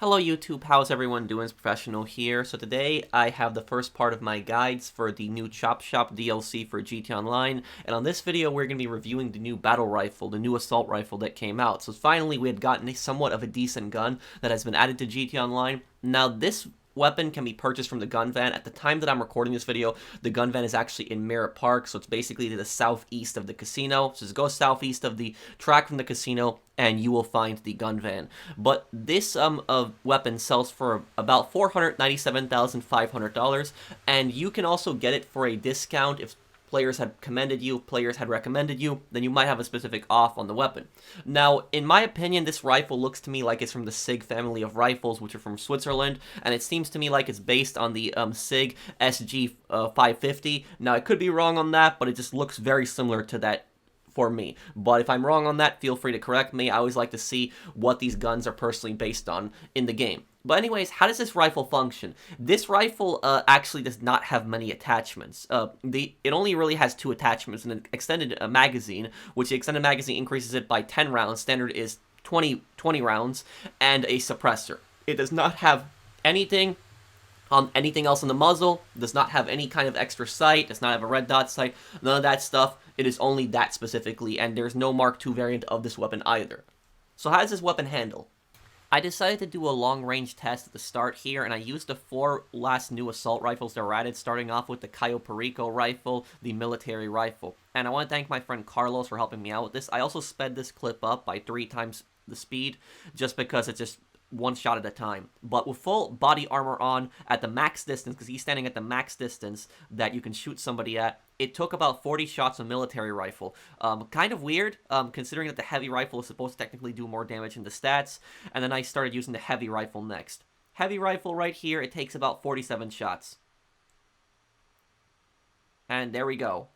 Hello YouTube, how's everyone doing? It's Professional here. So today I have the first part of my guides for the new Chop Shop DLC for GT Online, and on this video we're going to be reviewing the new battle rifle, the new assault rifle that came out. So finally we had gotten somewhat of a decent gun that has been added to GT Online. Now this weapon can be purchased from the gun van. At the time that I'm recording this video, the gun van is actually in Merritt Park, so it's basically to the southeast of the casino. So just go southeast of the track from the casino, and you will find the gun van. But this weapon sells for about $497,500, and you can also get it for a discount if players had commended you, players had recommended you, then you might have a specific off on the weapon. Now, in my opinion, this rifle looks to me like it's from the SIG family of rifles, which are from Switzerland, and it seems to me like it's based on the SIG SG 550. Now, I could be wrong on that, but it just looks very similar to that for me. But if I'm wrong on that, feel free to correct me. I always like to see what these guns are personally based on in the game. But anyways, how does this rifle function? This rifle actually does not have many attachments. It only really has 2 attachments, an extended magazine, which the extended magazine increases it by 10 rounds. Standard is 20 rounds, and a suppressor. It does not have anything else on the muzzle, does not have any kind of extra sight, does not have a red dot sight, none of that stuff. It is only that specifically, and there's no Mark II variant of this weapon either. So how does this weapon handle? I decided to do a long-range test at the start here, and I used the 4 last new assault rifles that were added, starting off with the Cayo Perico rifle, the military rifle. And I want to thank my friend Carlos for helping me out with this. I also sped this clip up by 3 times the speed, just because it's just one shot at a time. But with full body armor on at the max distance, because he's standing at the max distance that you can shoot somebody at, it took about 40 shots of military rifle. Kind of weird, considering that the heavy rifle is supposed to technically do more damage in the stats. And then I started using the heavy rifle next. Heavy rifle right here, it takes about 47 shots. And there we go.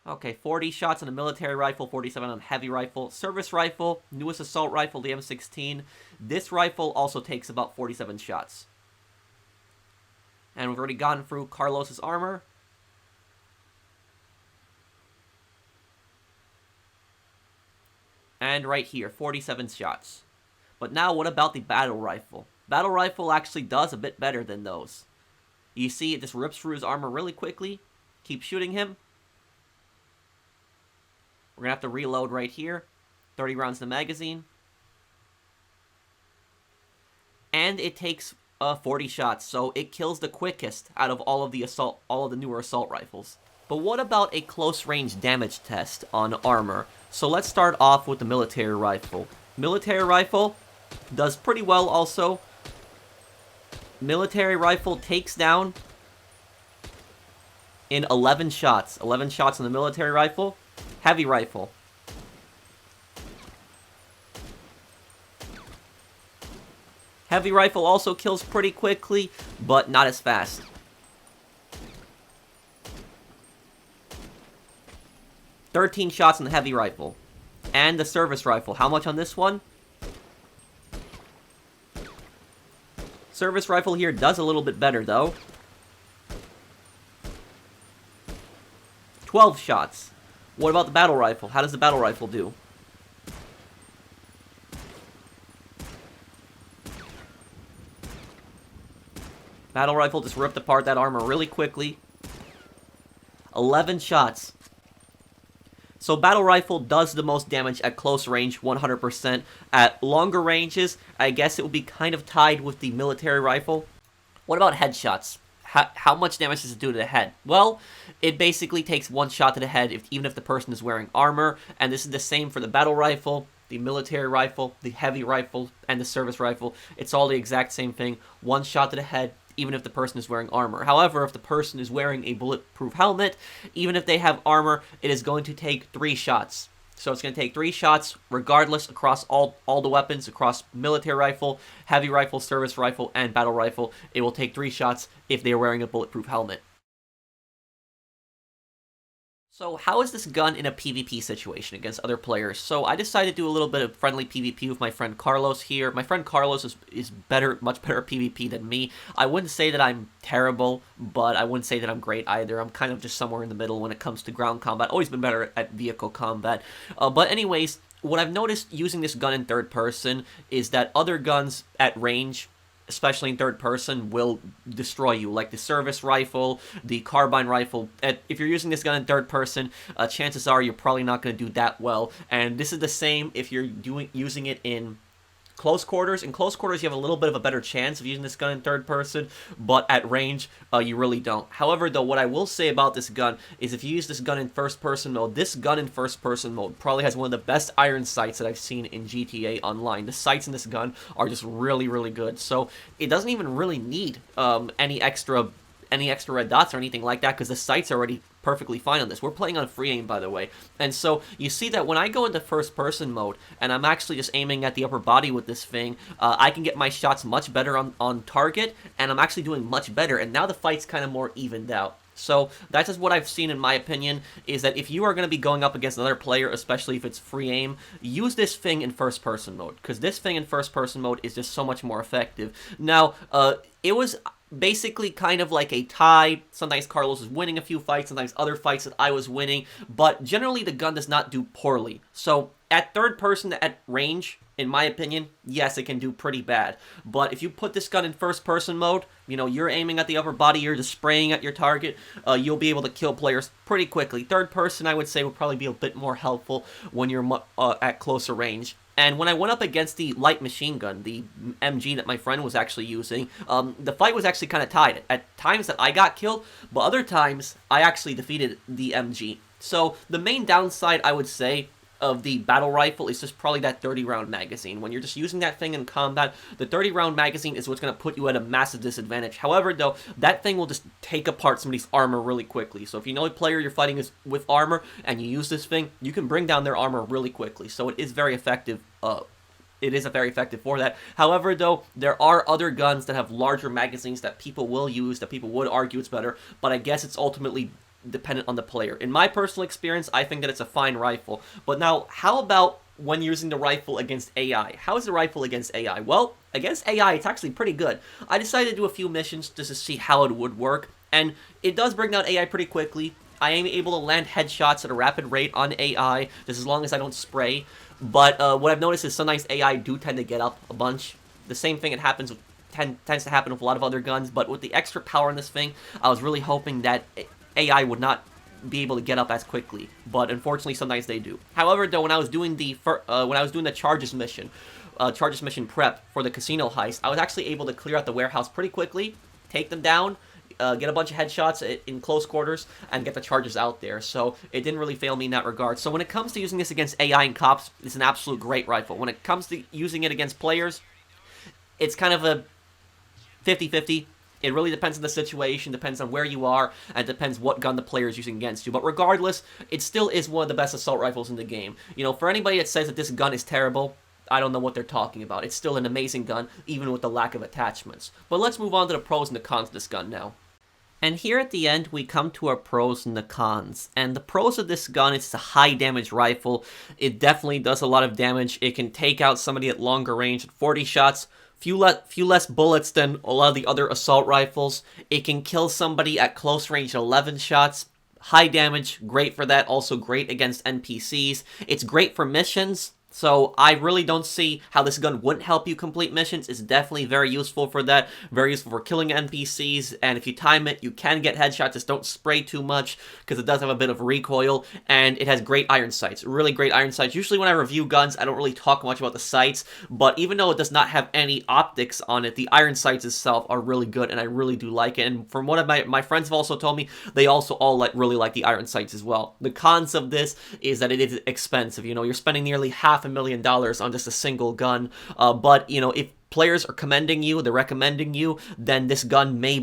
Okay, 40 shots on the military rifle, 47 on the heavy rifle. Service rifle, newest assault rifle, the M16. This rifle also takes about 47 shots. And we've already gone through Carlos's armor. And right here, 47 shots. But now, what about the battle rifle? Battle rifle actually does a bit better than those. You see, it just rips through his armor really quickly. Keep shooting him. We're going to have to reload right here. 30 rounds in the magazine. And it takes 40 shots, so it kills the quickest out of all of the newer assault rifles. But what about a close-range damage test on armor? So let's start off with the military rifle. Military rifle does pretty well also. Military rifle takes down in 11 shots. 11 shots on the military rifle. Heavy rifle. Heavy rifle also kills pretty quickly, but not as fast. "13 shots on the heavy rifle. And the service rifle. How much on this one? Service rifle here does a little bit better, though. 12 shots. What about the battle rifle? How does the battle rifle do? Battle rifle just ripped apart that armor really quickly. 11 shots. So battle rifle does the most damage at close range, 100%. At longer ranges, I guess it would be kind of tied with the military rifle. What about headshots? How much damage does it do to the head? Well, it basically takes 1 shot to the head, even if the person is wearing armor. And this is the same for the battle rifle, the military rifle, the heavy rifle, and the service rifle. It's all the exact same thing. 1 shot to the head, even if the person is wearing armor. However, if the person is wearing a bulletproof helmet, even if they have armor, it is going to take 3 shots. So it's going to take 3 shots, regardless, across all the weapons, across military rifle, heavy rifle, service rifle, and battle rifle. It will take 3 shots if they are wearing a bulletproof helmet. So how is this gun in a PvP situation against other players? So I decided to do a little bit of friendly PvP with my friend Carlos here. My friend Carlos is much better at PvP than me. I wouldn't say that I'm terrible, but I wouldn't say that I'm great either. I'm kind of just somewhere in the middle when it comes to ground combat. Always been better at vehicle combat. But anyways, what I've noticed using this gun in third person is that other guns at range, especially in third person, will destroy you, like the service rifle, the carbine rifle. If you're using this gun in third person, chances are you're probably not going to do that well. And this is the same if you're using it in close quarters. In close quarters, you have a little bit of a better chance of using this gun in third person, but at range, you really don't. However, though, what I will say about this gun is if you use this gun in first person mode, this gun in first person mode probably has one of the best iron sights that I've seen in GTA Online. The sights in this gun are just really, really good. So it doesn't even really need any extra red dots or anything like that, because the sight's already perfectly fine on this. We're playing on free aim, by the way. And so you see that when I go into first person mode and I'm actually just aiming at the upper body with this thing, I can get my shots much better on target, and I'm actually doing much better, and now the fight's kind of more evened out. So that's just what I've seen, in my opinion, is that if you are going to be going up against another player, especially if it's free aim, use this thing in first person mode, because this thing in first person mode is just so much more effective. Now, it was basically kind of like a tie. Sometimes Carlos was winning a few fights, sometimes other fights that I was winning, but generally the gun does not do poorly. So at third person at range, in my opinion, yes, it can do pretty bad. But if you put this gun in first person mode, you know, you're aiming at the upper body, you're just spraying at your target, you'll be able to kill players pretty quickly. Third person, I would say, would probably be a bit more helpful when you're at closer range. And when I went up against the light machine gun, the MG that my friend was actually using, the fight was actually kind of tied. At times that I got killed, but other times I actually defeated the MG. So the main downside, I would say, of the battle rifle is just probably that 30-round magazine. When you're just using that thing in combat, the 30-round magazine is what's going to put you at a massive disadvantage. However, though, that thing will just take apart somebody's armor really quickly. So if you know a player you're fighting is with armor and you use this thing, you can bring down their armor really quickly. So it is very effective. It is very effective for that. However, though, there are other guns that have larger magazines that people will use, that people would argue it's better, but I guess it's ultimately dependent on the player. In my personal experience, I think that it's a fine rifle. But now, how about when using the rifle against AI? How is the rifle against AI? Well, against AI, it's actually pretty good. I decided to do a few missions just to see how it would work, and it does bring down AI pretty quickly. I am able to land headshots at a rapid rate on AI, just as long as I don't spray. But what I've noticed is sometimes AI do tend to get up a bunch. The same thing tends to happen with a lot of other guns, but with the extra power in this thing, I was really hoping that AI would not be able to get up as quickly, but unfortunately sometimes they do. However, though, when I was doing the charges mission prep for the casino heist, I was actually able to clear out the warehouse pretty quickly, take them down, get a bunch of headshots in close quarters, and get the charges out there. So it didn't really fail me in that regard. So when it comes to using this against AI and cops, it's an absolute great rifle. When it comes to using it against players, it's kind of a 50-50. It really depends on the situation, depends on where you are, and depends what gun the player is using against you. But regardless, it still is one of the best assault rifles in the game. You know, for anybody that says that this gun is terrible, I don't know what they're talking about. It's still an amazing gun, even with the lack of attachments. But let's move on to the pros and the cons of this gun now. And here at the end, we come to our pros and the cons. And the pros of this gun, it's a high damage rifle. It definitely does a lot of damage. It can take out somebody at longer range at 40 shots. Few less bullets than a lot of the other assault rifles. It can kill somebody at close range 11 shots. High damage, great for that. Also great against NPCs. It's great for missions. So I really don't see how this gun wouldn't help you complete missions. It's definitely very useful for that. Very useful for killing NPCs. And if you time it, you can get headshots. Just don't spray too much because it does have a bit of recoil. And it has great iron sights. Really great iron sights. Usually when I review guns, I don't really talk much about the sights. But even though it does not have any optics on it, the iron sights itself are really good. And I really do like it. And from what my friends have also told me, they also all really like the iron sights as well. The cons of this is that it is expensive. You know, you're spending nearly $500,000 on just a single gun, but you know, if players are commending you, they're recommending you, then this gun may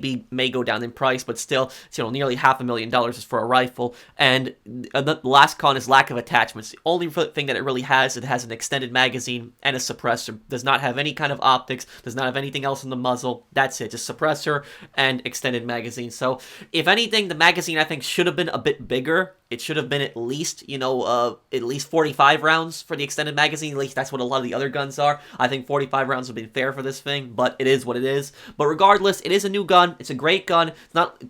go down in price, but still, it's, you know, nearly $500,000 is for a rifle. And the last con is lack of attachments. The only thing that it really has, it has an extended magazine and a suppressor. Does not have any kind of optics, does not have anything else in the muzzle. That's it, just suppressor and extended magazine. So if anything, the magazine I think should have been a bit bigger. It should have been at least, at least 45 rounds for the extended magazine. At least that's what a lot of the other guns are. I think 45 rounds would be fair for this thing, but it is what it is. But regardless, it is a new gun. It's a great gun. It's not,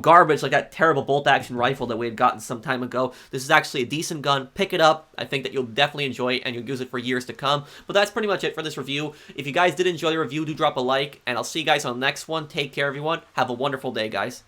garbage like that terrible bolt-action rifle that we had gotten some time ago. This is actually a decent gun. Pick it up. I think that you'll definitely enjoy it, and you'll use it for years to come. But that's pretty much it for this review. If you guys did enjoy the review, do drop a like, and I'll see you guys on the next one. Take care, everyone. Have a wonderful day, guys.